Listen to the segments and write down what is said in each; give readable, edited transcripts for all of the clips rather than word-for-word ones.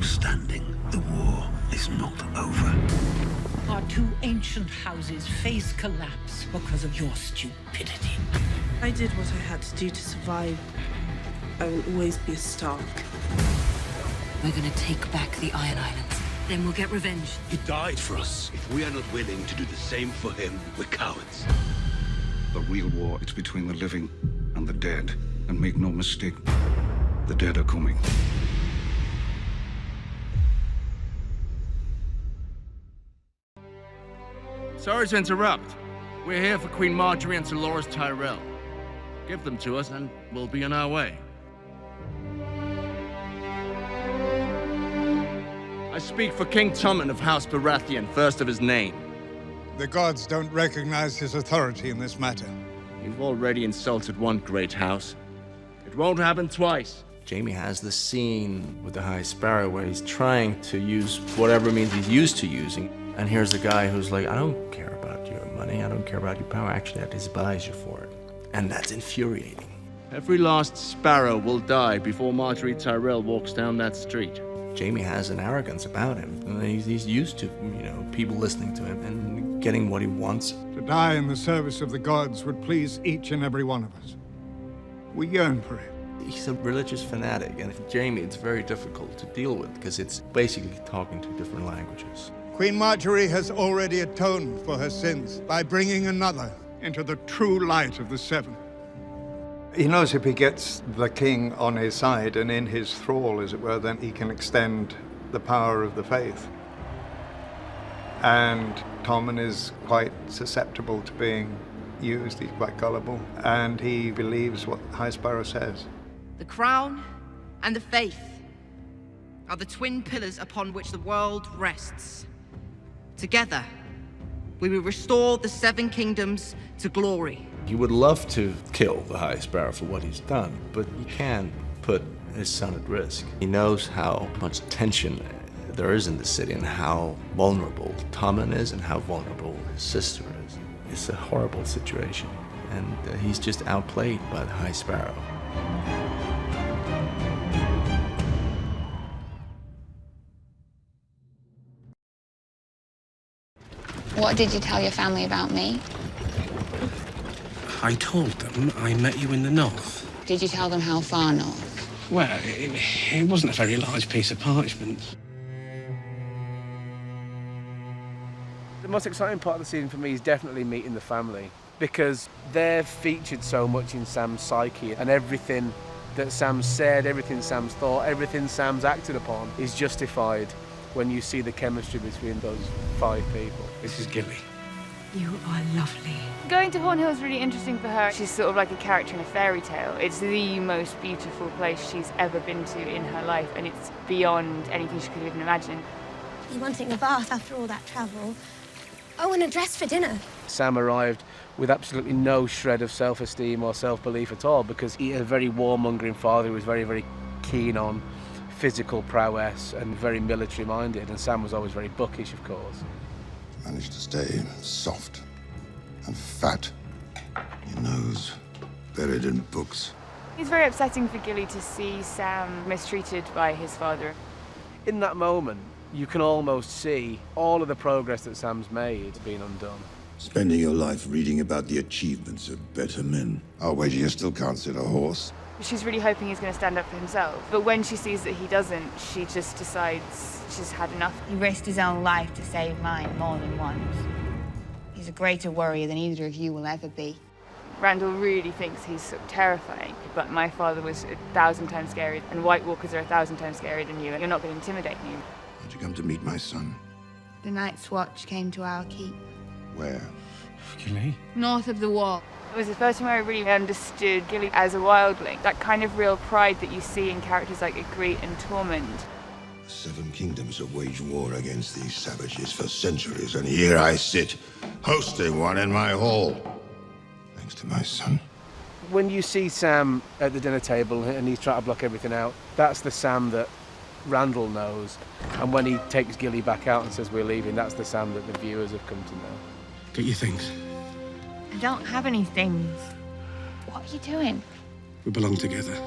standing. The war is not over. Our two ancient houses face collapse because of your stupidity. I did what I had to do to survive. I will always be a Stark. We're gonna take back the Iron Islands. Then we'll get revenge. He died for us. If we are not willing to do the same for him, we're cowards. The real war is between the living and the dead. And make no mistake, the dead are coming. Sorry to interrupt. We're here for Queen Marjorie and Sir Loras Tyrell. Give them to us and we'll be on our way. I speak for King Tommen of House Baratheon, first of his name. The gods don't recognize his authority in this matter. You've already insulted one great house. It won't happen twice. Jaime has this scene with the High Sparrow where he's trying to use whatever means he's used to using. And here's a guy who's like, I don't care about your money, I don't care about your power, actually I despise you for it. And that's infuriating. Every last sparrow will die before Marjorie Tyrell walks down that street. Jaime has an arrogance about him. And he's used to, people listening to him and getting what he wants. To die in the service of the gods would please each and every one of us. We yearn for it. He's a religious fanatic, and for Jaime it's very difficult to deal with because it's basically talking two different languages. Queen Marjorie has already atoned for her sins by bringing another into the true light of the Seven. He knows if he gets the king on his side and in his thrall, as it were, then he can extend the power of the faith. And Tommen is quite susceptible to being used. He's quite gullible, and he believes what High Sparrow says. The crown and the faith are the twin pillars upon which the world rests. Together, we will restore the Seven Kingdoms to glory. He would love to kill the High Sparrow for what he's done, but he can't put his son at risk. He knows how much tension there is in the city and how vulnerable Tommen is and how vulnerable his sister is. It's a horrible situation, and he's just outplayed by the High Sparrow. What did you tell your family about me? I told them I met you in the north. Did you tell them how far north? Well, it wasn't a very large piece of parchment. The most exciting part of the season for me is definitely meeting the family, because they're featured so much in Sam's psyche, and everything that Sam said, everything Sam's thought, everything Sam's acted upon is justified when you see the chemistry between those five people. This is Gilly. You are lovely. Going to Horn Hill is really interesting for her. She's sort of like a character in a fairy tale. It's the most beautiful place she's ever been to in her life, and it's beyond anything she could even imagine. You wanting a bath after all that travel? Oh, and a dress for dinner. Sam arrived with absolutely no shred of self-esteem or self-belief at all, because he had a very warmongering father who was very, very keen on physical prowess and very military-minded, and Sam was always very bookish, of course. Managed to stay soft and fat. Your nose buried in books. It's very upsetting for Gilly to see Sam mistreated by his father. In that moment, you can almost see all of the progress that Sam's made being undone. Spending your life reading about the achievements of better men. I'll wager you still can't sit a horse. She's really hoping he's going to stand up for himself. But when she sees that he doesn't, she just decides she's had enough. He risked his own life to save mine more than once. He's a greater warrior than either of you will ever be. Randall really thinks he's sort of terrifying, but my father was 1,000 times scarier, and White Walkers are 1,000 times scarier than you, and you're not going to intimidate me. Did you come to meet my son? The Night's Watch came to our keep. Where? Gilly? North of the wall. It was the first time I really understood Gilly as a wildling. That kind of real pride that you see in characters like Ygritte and Tormund. The Seven Kingdoms have waged war against these savages for centuries, and here I sit, hosting one in my hall. Thanks to my son. When you see Sam at the dinner table and he's trying to block everything out, that's the Sam that Randall knows. And when he takes Gilly back out and says we're leaving, that's the Sam that the viewers have come to know. Get your things. I don't have any things. What are you doing? We belong together.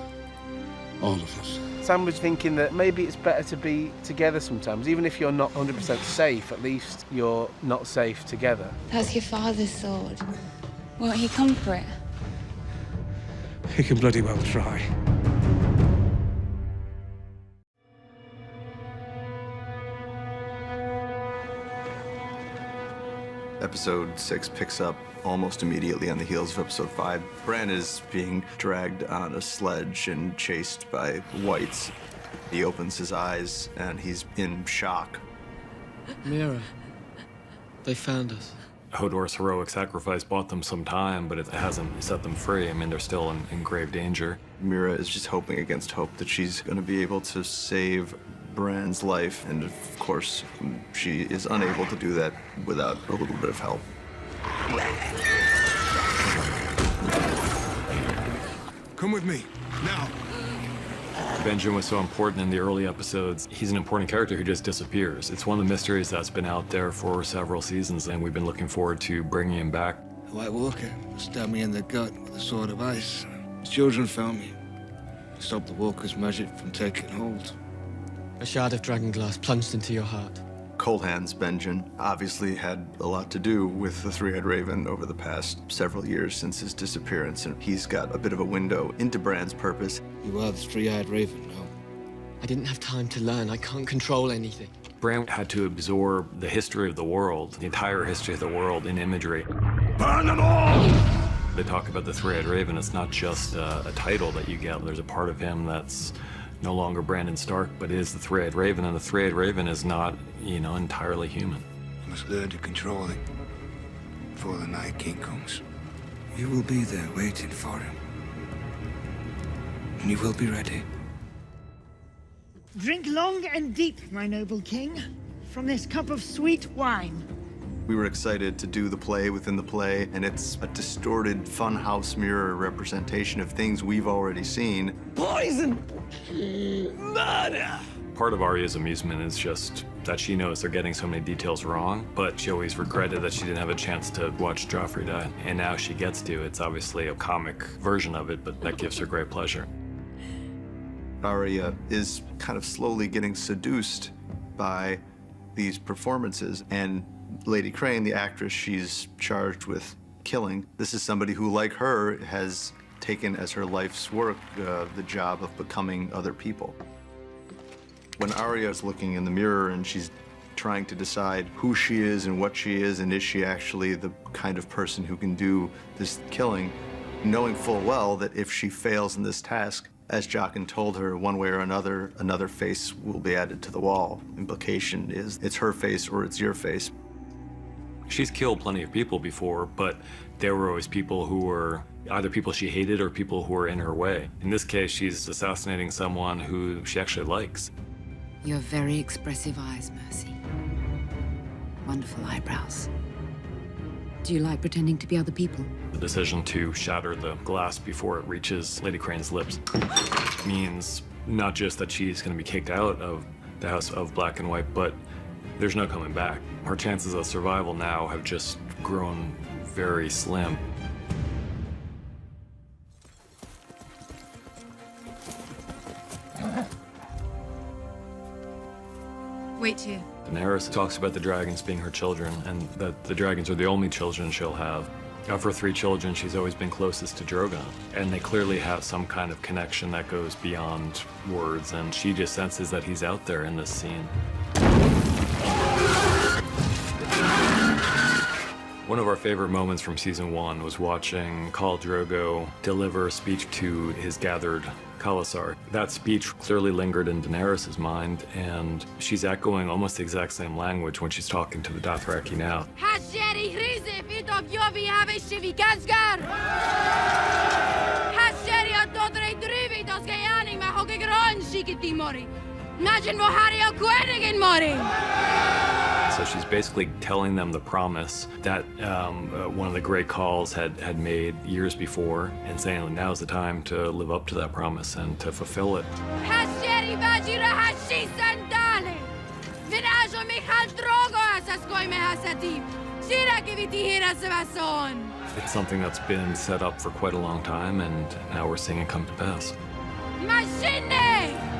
All of us. Sam was thinking that maybe it's better to be together sometimes. Even if you're not 100% safe, at least you're not safe together. That's your father's sword. Won't he come for it? He can bloody well try. Episode 6 picks up almost immediately on the heels of episode 5. Bran is being dragged on a sledge and chased by whites. He opens his eyes and he's in shock. Mira, they found us. Hodor's heroic sacrifice bought them some time, but it hasn't set them free. I mean, they're still in grave danger. Mira is just hoping against hope that she's going to be able to save Bran's life, and of course, she is unable to do that without a little bit of help. Come with me, now. Benjen was so important in the early episodes. He's an important character who just disappears. It's one of the mysteries that's been out there for several seasons, and we've been looking forward to bringing him back. The White Walker stabbed me in the gut with a sword of ice. His children found me. Stopped the Walker's magic from taking hold. A shard of dragon glass plunged into your heart. Cold Hands Benjen obviously had a lot to do with the Three-Eyed Raven over the past several years since his disappearance, and he's got a bit of a window into Bran's purpose. You are the Three-Eyed Raven, no? I didn't have time to learn. I can't control anything. Bran had to absorb the history of the world, the entire history of the world in imagery. Burn them all! They talk about the Three-Eyed Raven. It's not just a title that you get. There's a part of him that's no longer Brandon Stark, but is the Three-Eyed Raven, and the Three-Eyed Raven is not, entirely human. You must learn to control it before the Night King comes. You will be there waiting for him. And you will be ready. Drink long and deep, my noble king, from this cup of sweet wine. We were excited to do the play within the play, and it's a distorted funhouse mirror representation of things we've already seen. Poison! Murder! Part of Arya's amusement is just that she knows they're getting so many details wrong, but she always regretted that she didn't have a chance to watch Joffrey die. And now she gets to. It's obviously a comic version of it, but that gives her great pleasure. Arya is kind of slowly getting seduced by these performances, and Lady Crane, the actress she's charged with killing, this is somebody who, like her, has taken as her life's work the job of becoming other people. When Arya is looking in the mirror and she's trying to decide who she is and what she is, and is she actually the kind of person who can do this killing, knowing full well that if she fails in this task, as Jaqen told her, one way or another, another face will be added to the wall. Implication is it's her face or it's your face. She's killed plenty of people before, but there were always people who were either people she hated or people who were in her way. In this case, she's assassinating someone who she actually likes. You have very expressive eyes, Mercy. Wonderful eyebrows. Do you like pretending to be other people? The decision to shatter the glass before it reaches Lady Crane's lips means not just that she's going to be kicked out of the House of Black and White, but there's no coming back. Her chances of survival now have just grown very slim. Wait here. Daenerys talks about the dragons being her children, and that the dragons are the only children she'll have. Of her 3 children, she's always been closest to Drogon, and they clearly have some kind of connection that goes beyond words, and she just senses that he's out there in this scene. One of our favorite moments from season 1 was watching Khal Drogo deliver a speech to his gathered Khalasar. That speech clearly lingered in Daenerys' mind, and she's echoing almost the exact same language when she's talking to the Dothraki now. So she's basically telling them the promise that one of the great calls had made years before, and saying now's the time to live up to that promise and to fulfill it. It's something that's been set up for quite a long time, and now we're seeing it come to pass. Machine!